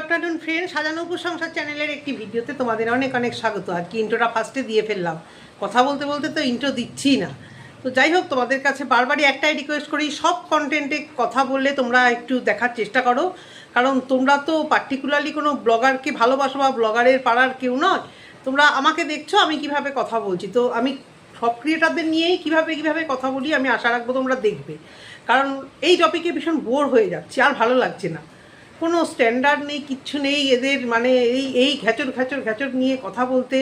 Afternoon friend, সাজানো উপসংসার চ্যানেলের একটি ভিডিওতে তোমাদের অনেক অনেক স্বাগত। আর কি ইন্ট্রোটা ফার্স্টে দিয়ে ফেললাম, কথা বলতে বলতে তো ইন্ট্রো দিচ্ছি না। তো যাই হোক, তোমাদের কাছে বারবারই একটাই রিকোয়েস্ট করি, সব কন্টেন্টে কথা বললে তোমরা একটু দেখার চেষ্টা করো, কারণ তোমরা তো পার্টিকুলারলি কোনো ব্লগারকে ভালোবাসো বা ব্লগারের পাড়ার কেউ নয়। তোমরা আমাকে দেখছো আমি কিভাবে কথা বলছি, তো আমি সব ক্রিয়েটারদের নিয়েই কিভাবে কথা বলি আমি আশা রাখবো তোমরা দেখবে। কারণ এই টপিকে ভীষণ বোর হয়ে যাচ্ছে, আর ভালো লাগছে না। কোনো স্ট্যান্ডার্ড নেই, কিচ্ছু নেই এদের, মানে এই ঘ্যাচর নিয়ে কথা বলতে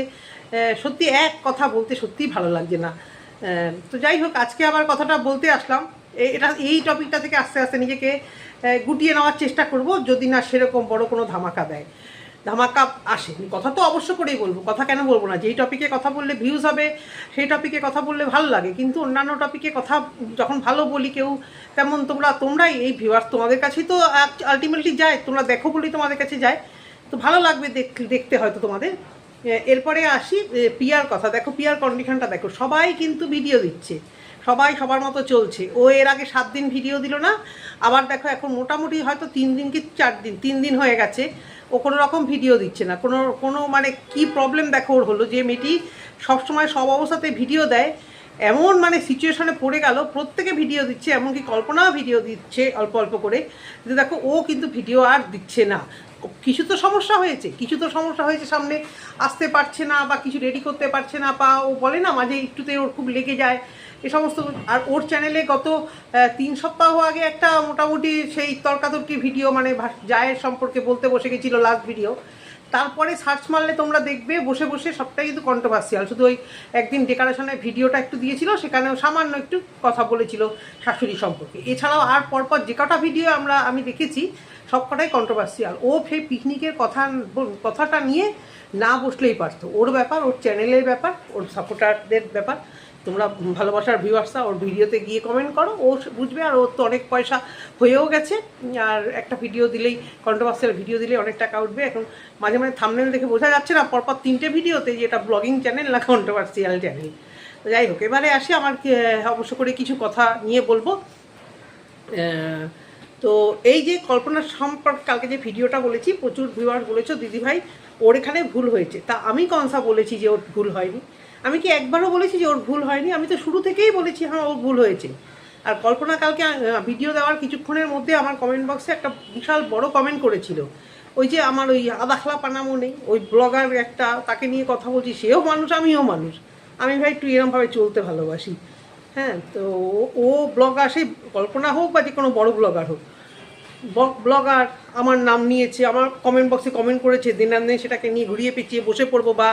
সত্যি এক কথা বলতে সত্যিই ভালো লাগছে না। তো যাই হোক, আজকে আবার কথাটা বলতে আসলাম। এই টপিকটা থেকে আস্তে আস্তে নিজেকে গুটিয়ে নেওয়ার চেষ্টা করব, যদি না সেরকম বড় কোনো ধামাকা আসে। কথা তো অবশ্য করেই বলবো, কথা কেন বলবো না। যেই টপিকে কথা বললে ভিউজ হবে সেই টপিকে কথা বললে ভালো লাগে, কিন্তু অন্যান্য টপিকে কথা যখন ভালো বলি কেউ, তেমন তোমরাই এই ভিউয়ার্স, তোমাদের কাছেই তো আলটিমেটলি যায়, তোমরা দেখো বলেই তোমাদের কাছে যায়, তো ভালো লাগবে দেখতে হয়তো তোমাদের। এরপরে আসি পিয়ার কথা। দেখো পিয়ার কন্ডিশনটা দেখো, সবাই কিন্তু ভিডিও দিচ্ছে, সবাই সবার মতো চলছে। ও এর আগে 7 দিন ভিডিও দিল না, আবার দেখো এখন মোটামুটি হয়তো 3 দিন কি 4 দিন, 3 দিন হয়ে গেছে ও কোনো রকম ভিডিও দিচ্ছে না। কোনো মানে কি প্রবলেম দেখো ওর হলো, যে মেয়েটি সবসময় সব অবস্থাতে ভিডিও দেয়, এমন মানে সিচুয়েশনে পড়ে গেল, প্রত্যেকে ভিডিও দিচ্ছে, এমনকি কল্পনাও ভিডিও দিচ্ছে অল্প অল্প করে, কিন্তু দেখো ও কিন্তু ভিডিও আর দিচ্ছে না। কিছু তো সমস্যা হয়েছে, সামনে আসতে পারছে না বা কিছু রেডি করতে পারছে না, বা ও বলে না মাঝে একটুতে ওর খুব লেগে যায় এ সমস্ত। আর ওর চ্যানেলে গত 3 সপ্তাহ আগে একটা মোটামুটি সেই তর্কাতর্কি ভিডিও, মানে জায়ের সম্পর্কে বলতে বসে গেছিলো লাস্ট ভিডিও। তারপরে সার্চ মারলে তোমরা দেখবে বসে বসে সবটাই কিন্তু কন্ট্রোভার্সিয়াল। শুধু ওই একদিন ডেকারেশনের ভিডিওটা একটু দিয়েছিল, সেখানেও সামান্য একটু কথা বলেছিল শাশুড়ি সম্পর্কে। এছাড়াও আর পরপর যে কটা ভিডিও আমি দেখেছি সব কটাই কন্ট্রোভার্সিয়াল। ও ফের পিকনিকের কথাটা নিয়ে না বসলেই পারতো। ওর ব্যাপার, ওর চ্যানেলের ব্যাপার, ওর সাপোর্টারদের ব্যাপার। তোমরা ভালোবাসার ভিউয়ার্সরা ওর ভিডিওতে গিয়ে কমেন্ট করো, ও বুঝবে। আর ওর তো অনেক পয়সা হয়েও গেছে, আর একটা ভিডিও দিলেই, কন্ট্রোভার্সিয়াল ভিডিও দিলেই অনেক টাকা উঠবে। এখন মাঝে মাঝে থাম্বনেল দেখে বোঝা যাচ্ছে না পরপর 3টে ভিডিওতে যে এটা ব্লগিং চ্যানেল না কন্ট্রোভার্সিয়াল চ্যানেল। তো যাই হোক, এবারে আসি আমার অবশ্য করে কিছু কথা নিয়ে বলবো। তো এই যে কল্পনার সম্পর্কে কালকে যে ভিডিওটা বলেছি, প্রচুর ভিউয়ার্স বলেছো দিদিভাই ওর এখানে ভুল হয়েছে। তা আমি কনসা বলেছি যে ওর ভুল হয়নি? আমি কি একবারও বলেছি যে ওর ভুল হয়নি? আমি তো শুরু থেকেই বলেছি হ্যাঁ ওর ভুল হয়েছে। আর কল্পনা কালকে ভিডিও দেওয়ার কিছুক্ষণের মধ্যে আমার কমেন্ট বক্সে একটা বিশাল বড় কমেন্ট করেছিল, ওই যে আমার ওই আদাখলা পানামো নেই, ওই ব্লগার একটা, তাকে নিয়ে কথা বলছি, সেও মানুষ আমিও মানুষ, আমি ভাই একটু এরমভাবে চলতে ভালোবাসি। হ্যাঁ, তো ও ব্লগার, সেই কল্পনা হোক বা যে কোনো বড় ব্লগার হোক, ব্লগার আমার নাম নিয়েছে, আমার কমেন্ট বক্সে কমেন্ট করেছে, দিন সেটাকে নিয়ে ঘুরিয়ে পেঁচিয়ে বসে পড়বো, বা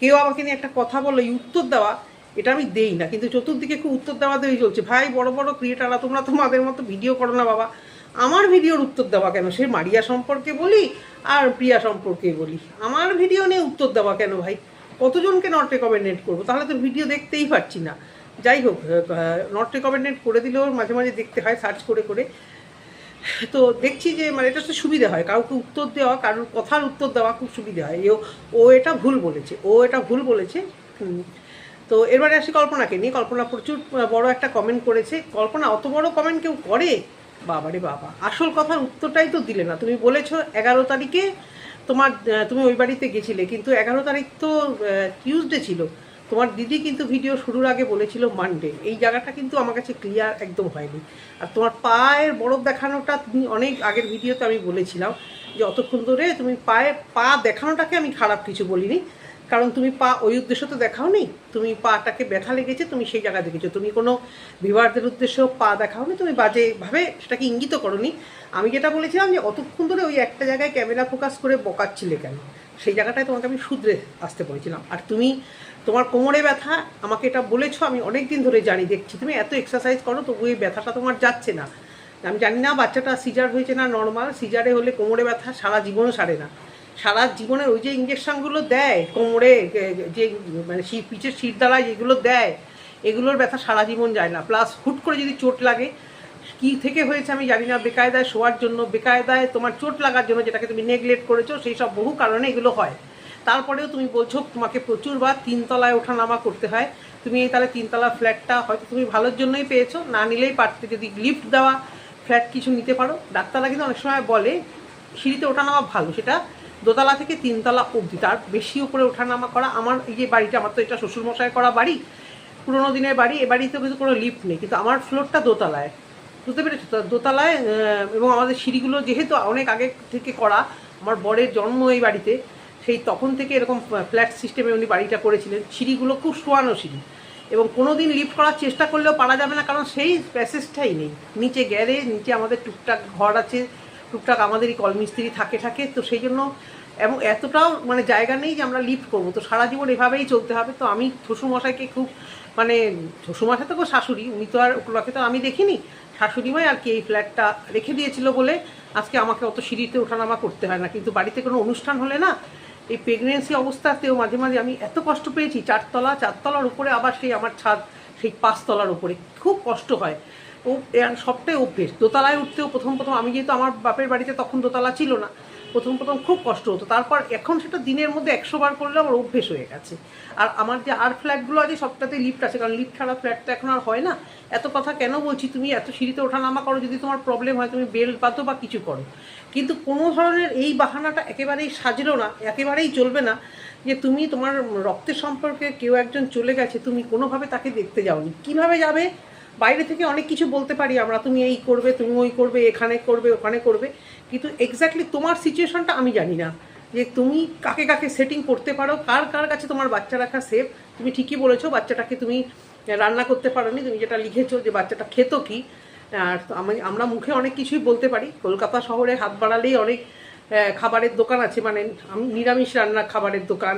কেউ আমাকে নিয়ে একটা কথা বললো উত্তর দেওয়া, এটা আমি দেই না। কিন্তু চতুর্দিকে খুব উত্তর দেওয়া দেওয়াই চলছে। ভাই বড় বড় ক্রিয়েটাররা তোমরা তোমাদের মতো ভিডিও করো না বাবা, আমার ভিডিওর উত্তর দেওয়া কেন? সে মারিয়া সম্পর্কে বলি আর প্রিয়া সম্পর্কে বলি, আমার ভিডিও নিয়ে উত্তর দেওয়া কেন ভাই? কতজনকে নট রেকমেন্ডেড করবো? তাহলে তো ভিডিও দেখতেই পাচ্ছি না। যাই হোক, নট রেকমেন্ডেড করে দিলেও মাঝে মাঝে দেখতে হয় সার্চ করে করে। তো দেখছি যে মানে এটা তো সুবিধা হয়, কাউকে উত্তর দেওয়া, কারোর কথার উত্তর দেওয়া খুব সুবিধা হয়। ও এটা ভুল বলেছে। তো এবারে আসি কল্পনাকে নিয়ে। কল্পনা প্রচুর বড় একটা কমেন্ট করেছে। কল্পনা অত বড় কমেন্ট কেউ করে? বাবারে বাবা, আসল কথার উত্তরটাই তো দিলে না। তুমি বলেছো 11 তারিখে তুমি ওই বাড়িতে গেছিলে, কিন্তু 11 তারিখ তো টিউসডে ছিল। তোমার দিদি কিন্তু ভিডিও শুরুর আগে বলেছিল মানডে। এই জায়গাটা কিন্তু আমার কাছে ক্লিয়ার একদম হয়নি। আর তোমার পায়ের বরফ দেখানোটা তুমি অনেক আগের ভিডিওতে আমি বলেছিলাম যে অতক্ষণ ধরে তুমি পা দেখানোটাকে আমি খারাপ কিছু বলিনি, কারণ তুমি পা ওই উদ্দেশ্য তো দেখাও নি, তুমি পাটাকে ব্যথা লেগেছে তুমি সেই জায়গা দেখেছো, তুমি কোনো ভিউয়ারদের উদ্দেশ্যেও পা দেখাও নি, তুমি বাজেভাবে সেটাকে ইঙ্গিত করোনি। আমি যেটা বলেছিলাম যে অতক্ষণ ধরে ওই একটা জায়গায় ক্যামেরা ফোকাস করে বকাচ্ছিলে কেন, সেই জায়গাটায় তোমাকে আমি শুধরে আসতে বলেছিলাম। আর তোমার কোমরে ব্যথা আমাকে এটা বলেছো, আমি অনেক দিন ধরে জানি, দেখছি তুমি এত এক্সারসাইজ করো তবু এই ব্যথাটা তোমার যাচ্ছে না। আমি জানি না বাচ্চাটা সিজার হয়েছে না নর্মাল। সিজারে হলে কোমরে ব্যথা সারা জীবনও সারে না। সারা জীবনের ওই যে ইঞ্জেকশনগুলো দেয় কোমরে, যে মানে পিঠের শিরদাঁড়ায় যেগুলো দেয়, এগুলোর ব্যথা সারা জীবন যায় না। প্লাস হুট করে যদি চোট লাগে, কী থেকে হয়েছে আমি জানি না, বেকায়দায় শোয়ার জন্য, বেকায়দায় তোমার চোট লাগার জন্য, যেটাকে তুমি নেগলেক্ট করেছো, সেই সব বহু কারণে এগুলো হয়। তারপরেও তুমি বলছো তোমাকে প্রচুরবার 3 তলায় ওঠানামা করতে হয়। তুমি এই তাহলে 3 তলা ফ্ল্যাটটা হয়তো তুমি ভালোর জন্যই পেয়েছো, না নিলেই পারতে। যদি লিফট দেওয়া ফ্ল্যাট কিছু নিতে পারো। ডাক্তাররা কিন্তু অনেক সময় বলে সিঁড়িতে ওঠানামা ভালো, সেটা দোতলা থেকে 3তলা অবধি, তার বেশি উপরে ওঠানামা করা। আমার এই যে বাড়িটা, আমার তো এটা শ্বশুরমশাই করা বাড়ি, পুরোনো দিনের বাড়ি, এ বাড়িতে কিন্তু কোনো লিফট নেই, কিন্তু আমার ফ্লোরটা দোতলায়, বুঝতে পেরেছো তো, দোতলায়। এবং আমাদের সিঁড়িগুলো যেহেতু অনেক আগে থেকে করা, আমার বরের জন্ম এই বাড়িতে, সেই তখন থেকে এরকম ফ্ল্যাট সিস্টেমে উনি বাড়িটা করেছিলেন। সিঁড়িগুলো খুব শোয়ানো সিঁড়ি, এবং কোনো দিন লিফট করার চেষ্টা করলেও পারা যাবে না, কারণ সেই প্যাসেজটাই নেই। নিচে গ্যারেজ, নিচে আমাদের টুকটাক ঘর আছে, টুকটাক আমাদেরই কলমিস্ত্রি থাকে, তো সেই জন্য এবং এতটাও মানে জায়গা নেই যে আমরা লিফট করবো, তো সারা জীবন এভাবেই চলতে হবে। তো আমি শ্বশুরমশাইকে খুব মানে, শ্বশুরমশাই তো শাশুড়ি, উনি তো আর ওগুলোকে তো আমি দেখিনি, শাশুড়িমাই আর কি এই ফ্ল্যাটটা রেখে দিয়েছিল বলে আজকে আমাকে অত সিঁড়িতে ওঠানামা করতে হয় না। কিন্তু বাড়িতে কোনো অনুষ্ঠান হলে না, এই প্রেগনেন্সি অবস্থাতেও মাঝে মাঝে আমি এত কষ্ট পেয়েছি। চারতলার উপরে আবার সেই আমার ছাদ, সেই 5তলার উপরে খুব কষ্ট হয়। ও সবটাই অভ্যেস। দোতলায় উঠতেও প্রথম আমি যেহেতু আমার বাপের বাড়িতে তখন দোতলা ছিল না, প্রথম খুব কষ্ট হতো। তারপর এখন সেটা দিনের মধ্যে 100 বার করলে আমার অভ্যেস হয়ে গেছে। আর আমার যে আর ফ্ল্যাটগুলো আছে সবটাতে লিফট আছে, কারণ লিফট ছাড়া ফ্ল্যাট তো এখন আর হয় না। এত কথা কেন বলছি, তুমি এত সিঁড়িতে ওঠানামা করো, যদি তোমার প্রবলেম হয় তুমি বেল পাতো বা কিছু করো, কিন্তু কোনো ধরনের এই বাহানাটা একেবারেই সাজলো না, একেবারেই চলবে না যে তুমি তোমার রক্তের সম্পর্কে কেউ একজন চলে গেছে, তুমি কোনোভাবে তাকে দেখতে যাওনি। কিভাবে যাবে? বাইরে থেকে অনেক কিছু বলতে পারি আমরা, তুমি এই করবে, তুমি ওই করবে, এখানে করবে, ওখানে করবে, কিন্তু এক্স্যাক্টলি তোমার সিচুয়েশনটা আমি জানি না, যে তুমি কাকে কাকে সেটিং করতে পারো, কার কাছে তোমার বাচ্চা রাখা সেফ। তুমি ঠিকই বলেছো, বাচ্চাটাকে তুমি রান্না করতে পারোনি, তুমি যেটা লিখেছো যে বাচ্চাটা খেত কি। আর আমরা মুখে অনেক কিছুই বলতে পারি, কলকাতা শহরে হাত বাড়ালেই অনেক খাবারের দোকান আছে, মানে নিরামিষ রান্নার খাবারের দোকান।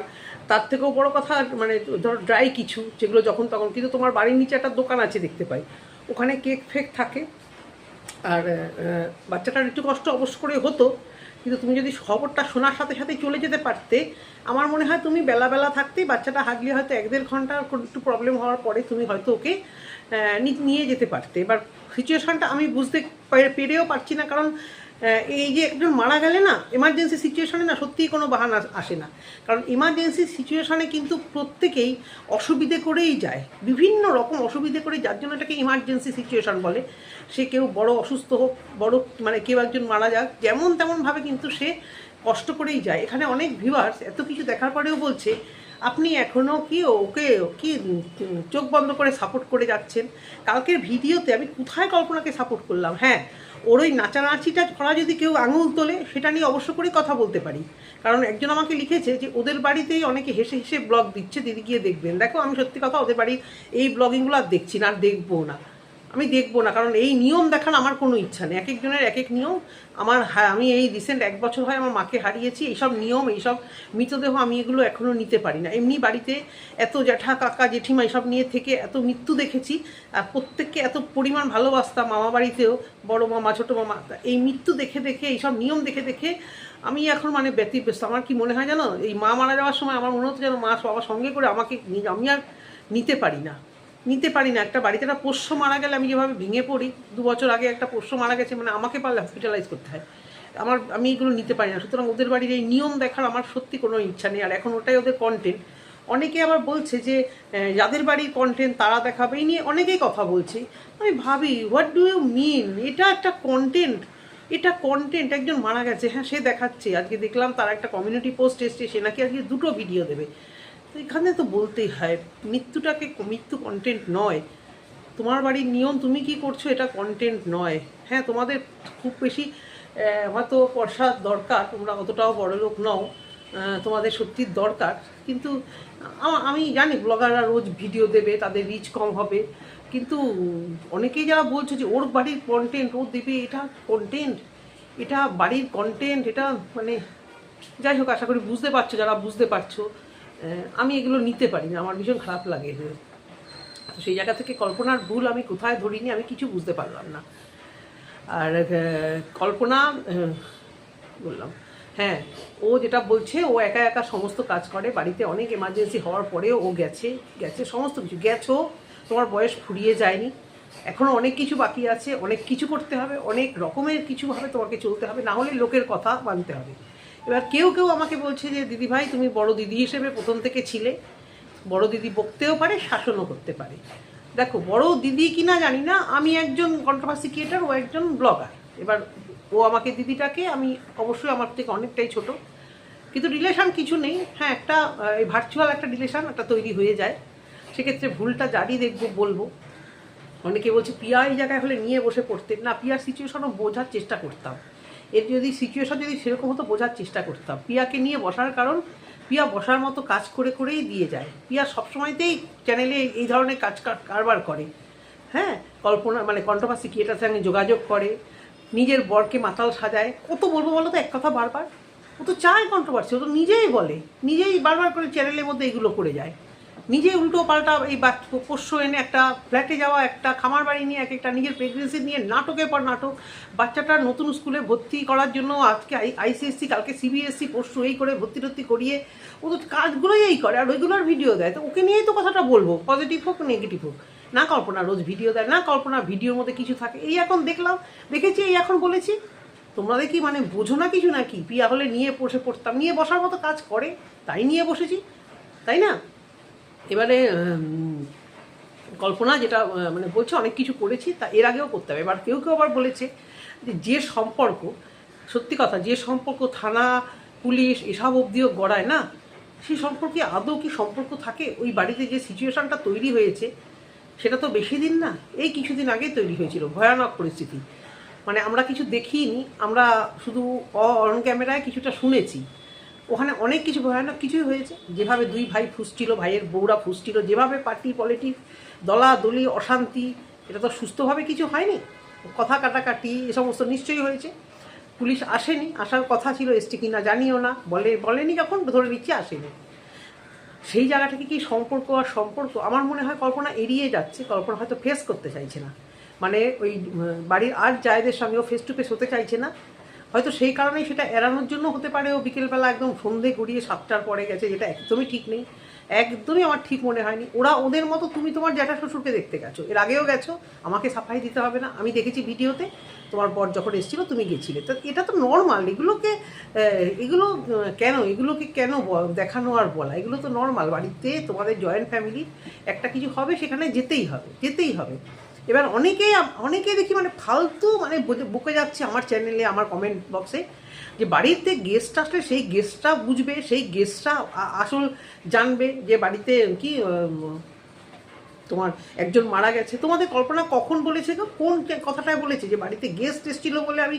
তার থেকেও বড় কথা মানে ধরো ড্রাই কিছু, যেগুলো যখন তখন, কিন্তু তোমার বাড়ির নিচে একটা দোকান আছে দেখতে পাই, ওখানে কেক ফেক থাকে। আর বাচ্চাটার একটু কষ্ট অবশ্য করে হতো, কিন্তু তুমি যদি খবরটা শোনার সাথে সাথে চলে যেতে পারতে, আমার মনে হয় তুমি বেলা থাকতেই বাচ্চাটা হাগলে হয়তো 1-1.5 ঘন্টা একটু প্রবলেম হওয়ার পরে তুমি হয়তো ওকে নিয়ে যেতে পারতে। এবার সিচুয়েশানটা আমি বুঝতে পেরেও পারছি না, কারণ এই যে একজন মারা গেলে না, এমার্জেন্সি সিচুয়েশানে না সত্যিই কোনো বাহানা আসে না, কারণ এমার্জেন্সি সিচুয়েশানে কিন্তু প্রত্যেকেই অসুবিধে করেই যায়, বিভিন্ন রকম অসুবিধে করে, যার জন্য এটাকে ইমার্জেন্সি সিচুয়েশান বলে। সে কেউ বড় অসুস্থ হোক, বড় মানে কেউ একজন মারা যাক, যেমন তেমনভাবে কিন্তু সে কষ্ট করেই যায়। এখানে অনেক ভিউয়ার্স এত কিছু দেখার পরেও বলছে আপনি এখনও কি ওকে কি চোখ বন্ধ করে সাপোর্ট করে যাচ্ছেন। কালকের ভিডিওতে আমি কোথায় কল্পনাকে সাপোর্ট করলাম? হ্যাঁ, ওর ওই নাচানাচিটা করা যদি কেউ আঙুল তোলে, সেটা নিয়ে অবশ্য করে কথা বলতে পারি, কারণ একজন আমাকে লিখেছে যে ওদের বাড়িতেই অনেকে হেসে হেসে ব্লগ দিচ্ছে, দিদি গিয়ে দেখবেন। দেখো, আমি সত্যি কথা ওদের বাড়ির এই ব্লগিংগুলো আর দেখছি না, আর দেখবো না, আমি দেখবো না, কারণ এই নিয়ম দেখার আমার কোনো ইচ্ছা নেই। এক একজনের এক এক নিয়ম। আমি এই রিসেন্ট 1 বছর হয় আমার মাকে হারিয়েছি, এইসব নিয়ম, এইসব মৃতদেহ আমি এগুলো এখনও নিতে পারি না। এমনি বাড়িতে এত জ্যাঠা কাকা জেঠিমা এসব নিয়ে থেকে এত মৃত্যু দেখেছি, আর প্রত্যেককে এত পরিমাণ ভালোবাসতাম, মামা বাড়িতেও বড় মামা ছোটো মামা, এই মৃত্যু দেখে এইসব নিয়ম দেখে আমি এখন মানে ব্যতিব্যস্ত। আমার কি মনে হয় জানো, এই মা মারা যাওয়ার সময় আমার মনে হতো যেন মা সবার সঙ্গে করে আমাকে, আমি আর নিতে পারি না। একটা বাড়িতে একটা পোষ্য মারা গেলে আমি যেভাবে ভেঙে পড়ি, 2 বছর আগে একটা পোষ্য মারা গেছে, মানে আমাকে পারলে হসপিটালাইজ করতে হয়, আমি এগুলো নিতে পারি না। সুতরাং ওদের বাড়ির এই নিয়ম দেখার আমার সত্যি কোনো ইচ্ছা নেই, আর এখন ওটাই ওদের কন্টেন্ট। অনেকে আবার বলছে যে যাদের বাড়ির কন্টেন্ট তারা দেখাবে, এই নিয়ে অনেকেই কথা বলছে। আমি ভাবি, হোয়াট ডু ইউ মিন? এটা একটা কন্টেন্ট, একজন মারা গেছে, হ্যাঁ সে দেখাচ্ছে। আজকে দেখলাম তার একটা কমিউনিটি পোস্ট এসছে, সে নাকি আজকে 2টো ভিডিও দেবে। এখানে তো বলতেই হয়, মৃত্যু কন্টেন্ট নয়। তোমার বাড়ির নিয়ম তুমি কি করছো, এটা কন্টেন্ট নয়। হ্যাঁ, তোমাদের খুব বেশি হয়তো পয়সা দরকার, তোমরা অতটাও বড়লোক নও, তোমাদের সত্যির দরকার, কিন্তু আমি জানি ব্লগাররা রোজ ভিডিও দেবে, তাদের রিচ কম হবে, কিন্তু অনেকেই যারা বলছো যে ওর বাড়ির কন্টেন্ট ও দেবে, এটা কন্টেন্ট, এটা বাড়ির কন্টেন্ট, এটা মানে যাই হোক, আশা করি বুঝতে পারছো, যারা বুঝতে পারছো। আমি এগুলো নিতে পারি না, আমার ভীষণ খারাপ লাগে। তো সেই জায়গা থেকে কল্পনার ভুল আমি কোথায় ধরিনি, আমি কিছু বুঝতে পারলাম না। আর কল্পনা বললাম, হ্যাঁ ও যেটা বলছে, ও একা সমস্ত কাজ করে বাড়িতে, অনেক এমার্জেন্সি হওয়ার পরেও ও গেছে সমস্ত কিছু। গেছো, তোমার বয়স ফুরিয়ে যায়নি, এখনও অনেক কিছু বাকি আছে, অনেক কিছু করতে হবে, অনেক রকমের কিছুভাবে তোমাকে চলতে হবে, না হলে লোকের কথা মানতে হবে। এবার কেউ আমাকে বলছে যে দিদি ভাই তুমি বড় দিদি হিসেবে প্রথম থেকে ছিলে, বড় দিদি বকতেও পারে, শাসনও করতে পারে। দেখো, বড় দিদি কিনা জানি না, আমি একজন কন্ট্রোভার্সি ক্রিয়েটার, ও একজন ব্লগার। এবার ও আমাকে দিদিটাকে, আমি অবশ্যই আমার থেকে অনেকটাই ছোট, কিন্তু রিলেশান কিছু নেই। হ্যাঁ, একটা এই ভার্চুয়াল একটা রিলেশান একটা তৈরি হয়ে যায়, সেক্ষেত্রে ভুলটা জারি দেখবো, বলবো। অনেকে বলছে পিয়া এই জায়গায় হলে নিয়ে বসে পড়তেন না, পিয়ার সিচুয়েশনও বোঝার চেষ্টা করতাম, এর যদি সিচুয়েশন যদি সেরকম হতো বোঝার চেষ্টা করতাম। পিয়াকে নিয়ে বসার কারণ পিয়া বসার মতো কাজ করে করেই দিয়ে যায়। পিয়া সবসময়তেই চ্যানেলে এই ধরনের কাজ কারবার করে। হ্যাঁ, কল্পনা মানে কন্ট্রোভার্সি ক্রিয়েটারের সঙ্গে যোগাযোগ করে, নিজের বরকে মাতাল সাজায়। কত বলবো বলো তো এক কথা বারবার? ও তো চায় কন্ট্রোভার্সি, ও তো নিজেই বলে, নিজেই বারবার করে চ্যানেলের মধ্যে এগুলো করে যায়। নিজে উল্টো পাল্টা এই পোষ্য এনে একটা ফ্ল্যাটে যাওয়া, একটা খামার বাড়ি নিয়ে, এক একটা নিজের প্রেগনেন্সি নিয়ে নাটকের পর নাটক, বাচ্চাটার নতুন স্কুলে ভর্তি করার জন্য আজকে আইসিএসসি, কালকে সিবিএসসি, পরশু এই করে ভর্তি করিয়ে ও তো কাজগুলোই এই করে, আর ওইগুলোর ভিডিও দেয়। তো ওকে নিয়েই তো কথাটা বলবো, পজিটিভ হোক নেগেটিভ হোক। না কল্পনা রোজ ভিডিও দেয়, না কল্পনা ভিডিওর মধ্যে কিছু থাকে। এই এখন দেখেছি, এই এখন বলেছি। তোমরা দেখি মানে বোঝো না কিছু নাকি? পিয়া হলে নিয়ে বসে পড়তাম, নিয়ে বসার মতো কাজ করে, তাই নিয়ে বসেছি, তাই না? এবারে কল্পনা যেটা মানে বলছে অনেক কিছু করেছি, তা এর আগেও করতে হবে। এবার কেউ আবার বলেছে যে সম্পর্ক, সত্যি কথা, যে সম্পর্ক থানা পুলিশ এসব অবধিও গড়ায় না, সেই সম্পর্কে আদৌ কি সম্পর্ক থাকে? ওই বাড়িতে যে সিচুয়েশানটা তৈরি হয়েছে সেটা তো বেশি দিন না, এই কিছুদিন আগেই তৈরি হয়েছিল। ভয়ানক পরিস্থিতি, মানে আমরা কিছু দেখিনি, আমরা শুধু অন ক্যামেরায় কিছুটা শুনেছি। ওখানে অনেক কিছু ভয়ানক কিছুই হয়েছে। যেভাবে দুই ভাই ফুসছিল, ভাইয়ের বউরা ফুসছিল, যেভাবে পার্টি পলিটিক্স, দলাদলি, অশান্তি, এটা তো সুস্থভাবে কিছু হয়নি। কথা কাটাকাটি এ সমস্ত নিশ্চয়ই হয়েছে। পুলিশ আসেনি, আসার কথা ছিল, এসছে কিনা জানিও না, বলেনি, যখন ধরে নিচ্ছে আসেনি। সেই জায়গা থেকে কি সম্পর্ক আর সম্পর্ক? আমার মনে হয় কল্পনা এড়িয়ে যাচ্ছে, কল্পনা হয়তো ফেস করতে চাইছে না, মানে ওই বাড়ির আর জায়দের সঙ্গেও ফেস টু ফেস হতে চাইছে না। হয়তো সেই কারণেই সেটা এড়ানোর জন্য হতে পারে ও বিকেলবেলা একদম সন্ধে গড়িয়ে 7টার পরে গেছে, যেটা একদমই ঠিক নেই, একদমই আমার ঠিক মনে হয়নি। ওরা ওদের মতো, তুমি তোমার জ্যাঠা শ্বশুরকে দেখতে গেছো, এর আগেও গেছো, আমাকে সাফাই দিতে হবে না, আমি দেখেছি ভিডিওতে, তোমার বর যখন এসেছিলো তুমি গেছিলে। তো এটা তো নর্মাল, এগুলোকে কেন দেখানো আর বলা? এগুলো তো নর্মাল, বাড়িতে তোমাদের জয়েন্ট ফ্যামিলি, একটা কিছু হবে সেখানে যেতেই হবে। এবার অনেকে দেখি মানে ফালতু মানে বকে যাচ্ছে আমার চ্যানেলে, আমার কমেন্ট বক্সে, যে বাড়িতে গেস্ট আসলে সেই গেস্টটা বুঝবে, সেই গেস্টটা আসল জানবে যে বাড়িতে কি তোমার একজন মারা গেছে। তোমাদের কল্পনা কখন বলেছে গো? কোন কথাটায় বলেছে যে বাড়িতে গেস্ট এসেছিলো বলে আমি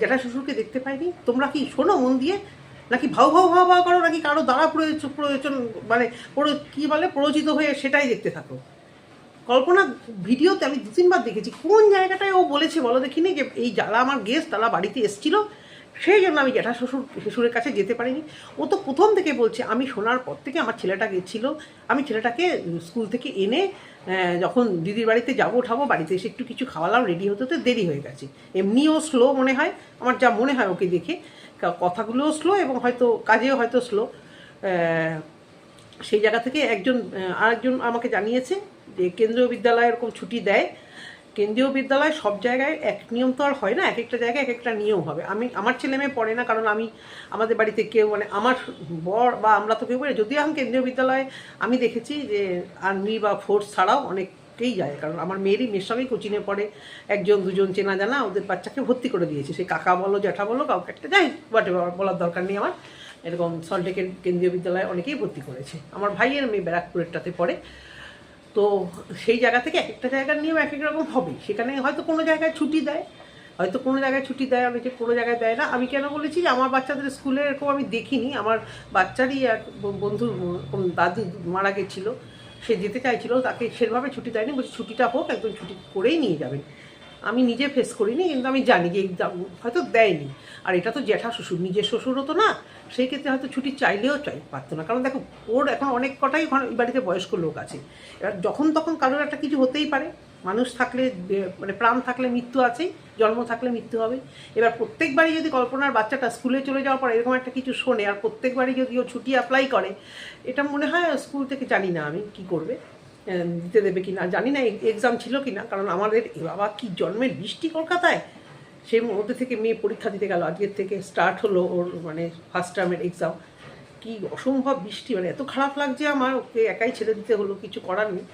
জ্যাঠা শ্বশুরকে দেখতে পাইনি? তোমরা কি শোনো মন দিয়ে, নাকি ভাও করো, নাকি কারো দ্বারা প্রয়োজন মানে কী বলে প্ররোচিত হয়ে সেটাই দেখতে থাকো? কল্পনা ভিডিওতে আমি 2-3 বার দেখেছি, কোন জায়গাটায় ও বলেছে বলো দেখিনি যে এই যারা আমার গেস্ট তারা বাড়িতে এসেছিলো, সেই জন্য আমি জ্যাঠা শ্বশুরের কাছে যেতে পারিনি। ও তো প্রথম থেকে বলছে, আমি শোনার পর থেকে আমার ছেলেটা গেছিলো, আমি ছেলেটাকে স্কুল থেকে এনে যখন দিদির বাড়িতে যাবো ওঠাবো, বাড়িতে এসে একটু কিছু খাওয়ালাম, রেডি হতে দেরি হয়ে গেছে। এমনিও স্লো মনে হয় আমার, যা মনে হয় ওকে দেখে, কথাগুলোও স্লো এবং হয়তো কাজেও হয়তো স্লো। সেই জায়গা থেকে আরেকজন আমাকে জানিয়েছে যে কেন্দ্রীয় বিদ্যালয়ে এরকম ছুটি দেয়। কেন্দ্রীয় বিদ্যালয় সব জায়গায় এক নিয়ম তো আর হয় না, এক একটা জায়গায় এক একটা নিয়ম হবে। আমার ছেলে মেয়ে পড়ে না, কারণ আমাদের বাড়িতে কেউ মানে আমার বর বা আমরা তো কেউ পড়ে, যদিও এখন কেন্দ্রীয় বিদ্যালয়ে আমি দেখেছি যে আর্মি বা ফোর্স ছাড়াও অনেকেই যায়, কারণ আমার মেয়ের সঙ্গেই কোচিংয়ে পড়ে, 1-2 চেনা জানা ওদের বাচ্চাকে ভর্তি করে দিয়েছে, সে কাকা বলো জ্যাঠা বলো কাউকে একটা, যাই বলার দরকার নেই আমার। এরকম সল্টলেকের কেন্দ্রীয় বিদ্যালয়ে অনেকেই ভর্তি করেছে। আমার ভাইয়ের মেয়ে ব্যারাকপুরেরটাতে পড়ে। তো সেই জায়গা থেকে এক একটা জায়গার নিয়ম এক এক রকম হবে। সেখানে হয়তো কোনো জায়গায় ছুটি দেয়, অনেকে কোনো জায়গায় দেয় না। আমি কেন বলেছি যে আমার বাচ্চাদের স্কুলে এরকম আমি দেখিনি। আমার বাচ্চারই এক বন্ধুর দাদু মারা গেছিলো, সে যেতে চাইছিল, তাকে সেভাবে ছুটি দেয়নি, বলছি ছুটিটা হোক, একদম ছুটি করেই নিয়ে যাবেন। আমি নিজে ফেস করিনি, কিন্তু আমি জানি যে হয়তো দেয়নি। আর এটা তো জ্যাঠা শ্বশুর, নিজের শ্বশুরও তো না, সেই ক্ষেত্রে হয়তো ছুটি চাইলেও পারতো না। কারণ দেখো ওর এখন অনেক কটাই এই বাড়িতে বয়স্ক লোক আছে। এবার যখন তখন কারোর একটা কিছু হতেই পারে, মানুষ থাকলে মানে প্রাণ থাকলে মৃত্যু আছেই, জন্ম থাকলে মৃত্যু হবে। এবার প্রত্যেকবারই যদি কল্পনার বাচ্চাটা স্কুলে চলে যাওয়ার পর এরকম একটা কিছু শোনে, আর প্রত্যেকবারই যদি ও ছুটি অ্যাপ্লাই করে, এটা মনে হয় স্কুল থেকে জানি না আমি কি করবে, দিতে দেবে কি না জানি না, এক্সাম ছিল কি না। কারণ আমাদের বাবা কি জন্মের বৃষ্টি কলকাতায়, সেই মধ্যে থেকে মেয়ে পরীক্ষা দিতে গেল, আজকের থেকে স্টার্ট হলো ওর মানে ফার্স্ট টার্মের এক্সাম। কি অসম্ভব বৃষ্টি, মানে এত খারাপ লাগছে আমার, ওকে একাই ছেড়ে দিতে হলো, কিছু করার নেই।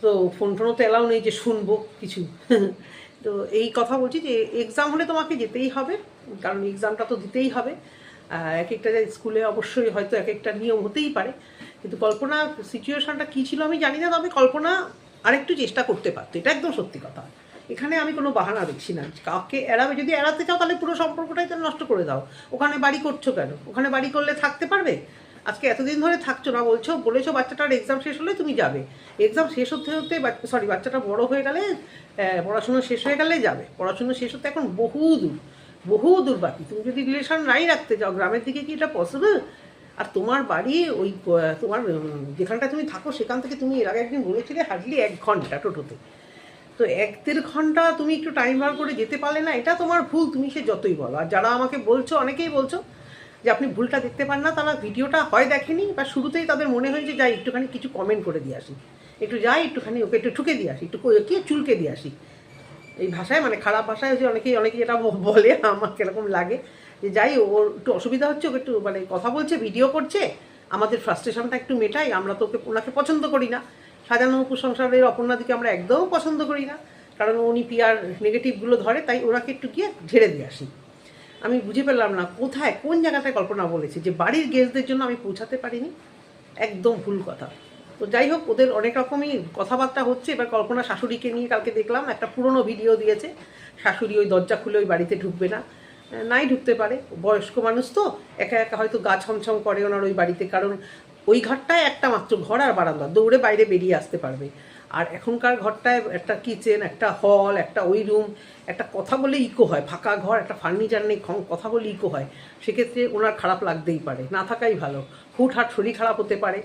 তো ফোন টোনও তো এলাও নেই যে শুনবো কিছু। তো এই কথা বলছি যে এক্সাম হলে তোমাকে যেতেই হবে, কারণ এক্সামটা তো দিতেই হবে। এক একটা স্কুলে অবশ্যই হয়তো এক একটা নিয়ম হতেই পারে, কিন্তু কল্পনা সিচুয়েশনটা কী ছিল আমি জানি না, তবে কল্পনা আরেকটু চেষ্টা করতে পারতো, এটা একদম সত্যি কথা। এখানে আমি কোনো বাহানা দেখছি না, কাউকে এড়াবে, যদি এড়াতে চাও তাহলে পুরো সম্পর্কটাই তো নষ্ট করে দাও। ওখানে বাড়ি করছো কেন? ওখানে বাড়ি করলে থাকতে পারবে? আজকে এতদিন ধরে থাকছো না, বলেছো বাচ্চাটার এক্সাম শেষ হলে তুমি যাবে, এক্সাম শেষ হতে হতে বাচ্চাটা বড় হয়ে গেলে, পড়াশুনো শেষ হয়ে গেলে যাবে। পড়াশুনো শেষ হতে এখন বহু দূর বাকি। তুমি যদি রিলেশন নাই রাখতে চাও, গ্রামের দিকে কি এটা পসিবল? আর তোমার বাড়ি ওই তোমার যেখানটা তুমি থাকো সেখান থেকে তুমি এর আগে একদিন বলেছিলে হার্ডলি 1 ঘন্টা টোটোতে, তো 1-1.5 ঘন্টা তুমি একটু টাইম বার করে যেতে পারলে না? এটা তোমার ভুল, তুমি সে যতই বলো। আর যারা আমাকে বলছো, অনেকেই বলছো যে আপনি ভুলটা দেখতে পান না, তারা ভিডিওটা হয় দেখেনি, বা শুরুতেই তাদের মনে হয়েছে যাই একটুখানি কিছু কমেন্ট করে দিয়ে আসি, একটুখানি ওকে একটু ঠুকে দিয়ে আসি, একটু কি চুলকে দিয়ে আসি, এই ভাষায়, মানে খারাপ ভাষায় যে অনেকেই এটা বলে, আমার কিরকম লাগে যে যাই, ওর একটু অসুবিধা হচ্ছে, ওকে একটু মানে কথা বলছে, ভিডিও করছে, আমাদের ফ্রাস্ট্রেশনটা একটু মেটাই। আমরা তো ওনাকে পছন্দ করি না, সাজানো উপসংসারের অপর্ণাদিকে আমরা একদম পছন্দ করি না, কারণ উনি পিআর নেগেটিভগুলো ধরে, তাই ওনাকে একটু গিয়ে ঝেড়ে দিয়ে আসি। আমি বুঝে পেলাম না কোন জায়গাটায় কল্পনা বলেছে যে বাড়ির গেস্টদের জন্য আমি পৌঁছাতে পারিনি, একদম ভুল কথা। তো যাই হোক, ওদের অনেক রকমই কথাবার্তা হচ্ছে। এবার কল্পনা শাশুড়িকে নিয়ে কালকে দেখলাম একটা পুরনো ভিডিও দিয়েছে, শাশুড়ি ওই দরজা খুলে ওই বাড়িতে ঢুকবে না, নাই ঢুকতে পারে, বয়স্ক মানুষ তো, একা একা হয়তো গা ছমছম করে ওনার ওই বাড়িতে, কারণ ওই ঘরটায় একটা মাত্র ঘর আর বারান্দা, দৌড়ে বাইরে বেরিয়ে আসতে পারবে। আর এখনকার ঘরটায় একটা কিচেন, একটা হল, একটা ওই রুম, একটা কথা বলে ইকো হয়, ফাঁকা ঘর, একটা ফার্নিচার নেই, কথা বলে ইকো হয়, সেক্ষেত্রে ওনার খারাপ লাগতেই পারে, না থাকাই ভালো। হুটহাট শরীর খারাপ হতে পারে,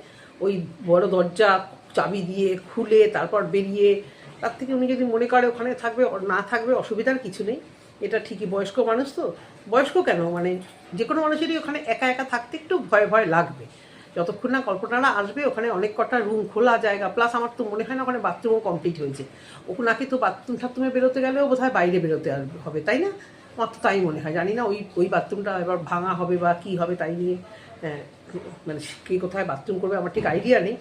ওই বড় দরজা চাবি দিয়ে খুলে তারপর বেরিয়ে, তার থেকে উনি যদি মনে করে ওখানে থাকবে, না থাকবে, অসুবিধার কিছু নেই। এটা ঠিকই, বয়স্ক মানুষ তো, বয়স্ক কেন, মানে যে কোনো মানুষেরই ওখানে একা একা থাকতে একটু ভয় লাগবে, যতক্ষণ না কল্পনারা আসবে। ওখানে অনেক কটা রুম, খোলা জায়গা, প্লাস আমার তো মনে হয় না ওখানে বাথরুমও কমপ্লিট হয়েছে। ওনাকে তো বাথরুমে বেরোতে গেলেও বোধহয় বাইরে বেরোতে হবে, তাই না? আমার তো তাই মনে হয়, জানি না ওই বাথরুমটা এবার ভাঙা হবে বা কী হবে, তাই নিয়ে মানে কে কোথায় বাথরুম করবে আমার ঠিক আইডিয়া নেই।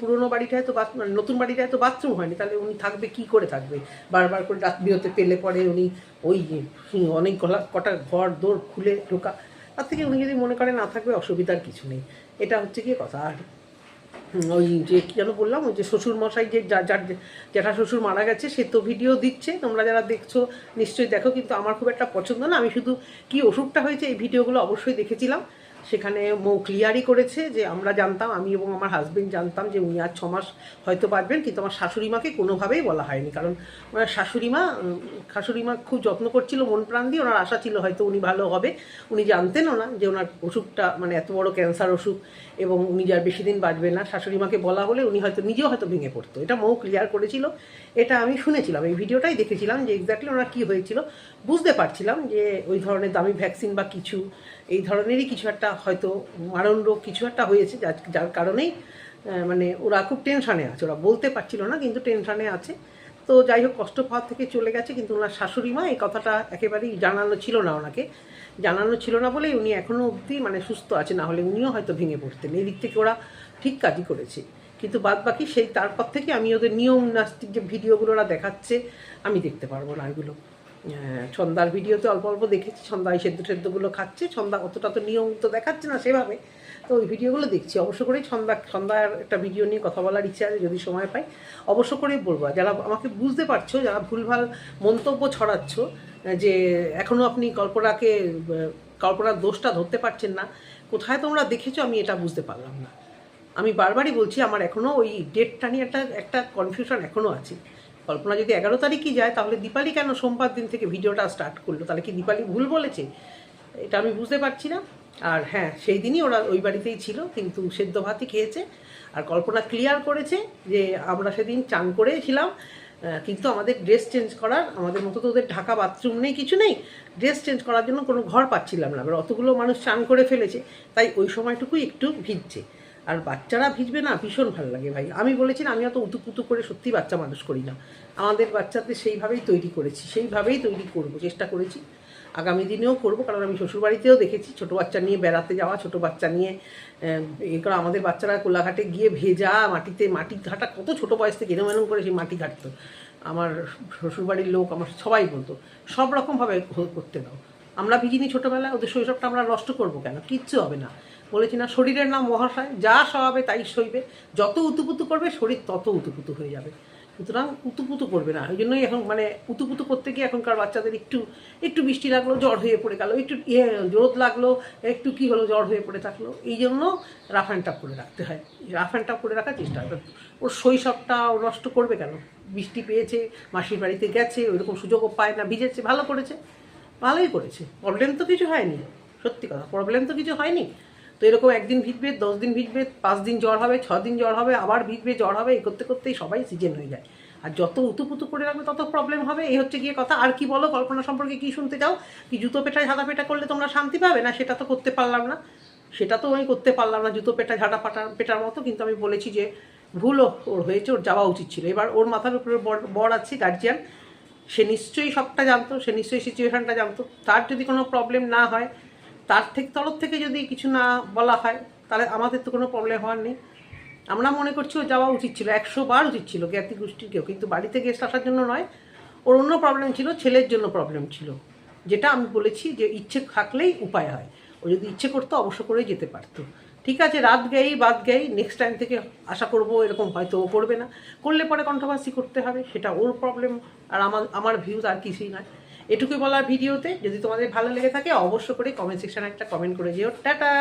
পুরোনো বাড়িটায় তো মানে নতুন বাড়িটায় তো বাথরুম হয়নি, তাহলে উনি থাকবে কি করে থাকবে? বারবার করে রাত বিরতে পেলে পরে উনি ওই অনেক কটা ঘর দৌড় খুলে ঢোকা, তার থেকে উনি যদি মনে করে না থাকবে, অসুবিধার কিছু নেই। এটা হচ্ছে কি কথা। আর ওই যে কী যেন বললাম, ওই যে শ্বশুরমশাই যে যার জ্যাঠা শ্বশুর মারা গেছে, সে তো ভিডিও দিচ্ছে, তোমরা যারা দেখছো নিশ্চয়ই দেখো, কিন্তু আমার খুব একটা পছন্দ না। আমি শুধু কি অসুখটা হয়েছে এই ভিডিওগুলো অবশ্যই দেখেছিলাম, সেখানে মৌ ক্লিয়ারই করেছে যে আমরা জানতাম, আমি এবং আমার হাজবেন্ড জানতাম যে উনি আর 6 মাস হয়তো বাঁচবেন, কিন্তু আমার শাশুড়িমাকে কোনোভাবেই বলা হয়নি, কারণ ওনার শাশুড়িমা খুব যত্ন করছিল মন প্রাণ দিয়ে, ওনার আশা ছিল হয়তো উনি ভালো হবে। উনি জানতেনও না যে ওনার অসুখটা মানে এত বড় ক্যান্সার অসুখ, এবং উনি যার বেশি দিন বাঁচবে না। শাশুড়িমাকে বলা হলে উনি নিজেও হয়তো ভেঙে পড়তো, এটা মৌ ক্লিয়ার করেছিল, এটা আমি শুনেছিলাম, এই ভিডিওটাই দেখেছিলাম যে এক্স্যাক্টলি ওনার কী হয়েছিল। বুঝতে পারছিলাম যে ওই ধরনের দামি ভ্যাকসিন বা কিছু এই ধরনেরই কিছু একটা হয়তো মারণ রোগ কিছু একটা হয়েছে, যার কারণেই মানে ওরা খুব টেনশানে আছে, ওরা বলতে পারছিল না কিন্তু টেনশানে আছে। তো যাই হোক, কষ্ট পাওয়ার থেকে চলে গেছে, কিন্তু ওনার শাশুড়ি মা এই কথাটা একেবারেই জানানো ছিল না, ওনাকে জানানো ছিল না বলেই উনি এখনও অবধি মানে সুস্থ আছে, না হলে উনিও হয়তো ভেঙে পড়তেন। এই দিক থেকে ওরা ঠিক কাজই করেছে, কিন্তু বাদ বাকি সেই তারপর থেকে আমি ওদের নিয়ম নাস্তিক যে ভিডিওগুলো ওরা দেখাচ্ছে আমি দেখতে পারবো না এগুলো। ছন্দার ভিডিওতে অল্প অল্প দেখেছি, ছন্দা এই সেদ্ধগুলো খাচ্ছে, ছন্দা অতটা তো নিয়ম তো দেখাচ্ছে না সেভাবে, তো ওই ভিডিওগুলো দেখছি। অবশ্য করেই ছন্দার একটা ভিডিও নিয়ে কথা বলার ইচ্ছা আছে, যদি সময় পাই অবশ্য করেই বলবো। যারা আমাকে বুঝতে পারছো, যারা ভুলভাল মন্তব্য ছড়াচ্ছ যে এখনও আপনি কল্পনার দোষটা ধরতে পারছেন না, কোথায় তোমরা দেখেছো আমি এটা বুঝতে পারলাম না। আমি বারবারই বলছি, আমার এখনও ওই ডেটটা নিয়ে একটা কনফিউশন এখনও আছে। কল্পনা যদি 11 তারিখই যায়, তাহলে দীপালি কেন সোমবার দিন থেকে ভিডিওটা স্টার্ট করলো? তাহলে কি দীপালি ভুল বলেছে? এটা আমি বুঝতে পারছি না। আর হ্যাঁ, সেই দিনই ওরা ওই বাড়িতেই ছিল, কিন্তু সেদ্ধ ভাতই খেয়েছে। আর কল্পনা ক্লিয়ার করেছে যে আমরা সেদিন চান করেছিলাম, কিন্তু আমাদের ড্রেস চেঞ্জ করার, আমাদের মতো তো ওদের ঢাকা বাথরুম নেই, কিছু নেই, ড্রেস চেঞ্জ করার জন্য কোনো ঘর পাচ্ছিলাম না। এবার অতগুলো মানুষ চান করে ফেলেছে, তাই ওই সময়টুকুই একটু ভিজছে। আর বাচ্চারা ভিজবে না, ভীষণ ভালো লাগে ভাই। আমি বলেছি না, আমি অত উতুপুতু করে সত্যি বাচ্চা মানুষ করি না, আমাদের বাচ্চাদের সেইভাবেই তৈরি করেছি, সেইভাবেই তৈরি করব, চেষ্টা করেছি, আগামী দিনেও করব। কারণ আমি শ্বশুরবাড়িতেও দেখেছি ছোটো বাচ্চা নিয়ে বেড়াতে যাওয়া, ছোটো বাচ্চা নিয়ে করা, আমাদের বাচ্চারা কোলাঘাটে গিয়ে ভেজা মাটি ঘাটা, কত ছোটো বয়স থেকে এরম করে সেই মাটি ঘাটতো। আমার শ্বশুরবাড়ির লোক, আমার সবাই বলতো সব রকমভাবে করতে দাও। আমরা ভিজিনি ছোটোবেলায়, ওদের শৈশবটা আমরা নষ্ট করবো কেন? কিচ্ছু হবে না। বলেছি না, শরীরের নাম মহাশয়, যা সহাবে তাই সইবে। যত উতুপুতু করবে শরীর তত উতুপুতু হয়ে যাবে। সুতরাং উতুপুতু করবে না। ওই জন্যই এখন মানে উতুপুতু করতে গিয়ে এখনকার বাচ্চাদের একটু একটু বৃষ্টি লাগলো জ্বর হয়ে পড়ে গেল, একটু রোদ লাগলো একটু কী হলো জ্বর হয়ে পড়ে থাকলো। এই জন্য রাফ অ্যান্ড টাফ করে রাখতে হয়, রাফ অ্যান্ড টাফ করে রাখার চেষ্টা হয়। ওর শৈশবটা ও নষ্ট করবে কেন? বৃষ্টি পেয়েছে, মাসির বাড়িতে গেছে, ওইরকম সুযোগও পায় না, ভিজেছে, ভালো করেছে, ভালোই করেছে, প্রবলেম তো কিছু হয়নি। সত্যি কথা, প্রবলেম তো কিছু হয়নি। তো এরকম একদিন ভিজবে, 10 দিন ভিজবে, 5 দিন জ্বর হবে, 6 দিন জ্বর হবে, আবার ভিজবে, জ্বর হবে, এই করতে করতেই সবাই সিজন হয়ে যায়। আর যত উতুপুতু করে রাখবে তত প্রবলেম হবে। এই হচ্ছে গিয়ে কথা। আর কি বলো, কল্পনা সম্পর্কে কি শুনতে চাও? কি জুতো পেটায় ঝাঁটা পেটা করলে তোমরা শান্তি পাবে না? সেটা তো করতে পারলাম না, সেটা তো আমি করতে পারলাম না জুতো পেটা ঝাঁটা পেটার মতো। কিন্তু আমি বলেছি যে ভুলও ওর হয়েছে, ওর যাওয়া উচিত ছিল। এবার ওর মাথার উপরে বর আছে, গার্জিয়ান, সে নিশ্চয়ই সবটা জানতো, সে নিশ্চয়ই সিচুয়েশানটা জানতো। তার যদি কোনো প্রবলেম না হয়, তার তরফ থেকে যদি কিছু না বলা হয়, তাহলে আমাদের তো কোনো প্রবলেম হওয়ার নেই। আমরা মনে করছি ও যাওয়া উচিত ছিল, 100 বার উচিত ছিল, জ্ঞাতি গোষ্ঠীর কেউ। কিন্তু বাড়িতে গেস্ট আসার জন্য নয়, ওর অন্য প্রবলেম ছিল, ছেলের জন্য প্রবলেম ছিল। যেটা আমি বলেছি যে ইচ্ছে থাকলেই উপায় হয়। ও যদি ইচ্ছে করতো অবশ্য করেই যেতে পারতো। ঠিক আছে, রাত গেই বাদ গেই, নেক্সট টাইম থেকে আশা করবো এরকম হয়তো ও করবে না। করলে পরে কন্ট্রোভার্সি করতে হবে, সেটা ওর প্রবলেম। আর আমার ভিউজ আর কিছুই নয়। এটুকুই বলার ভিডিওতে। যদি তোমাদের ভালো লেগে থাকে অবশ্য করে কমেন্ট সেকশানে একটা কমেন্ট করে যেও। টাটা।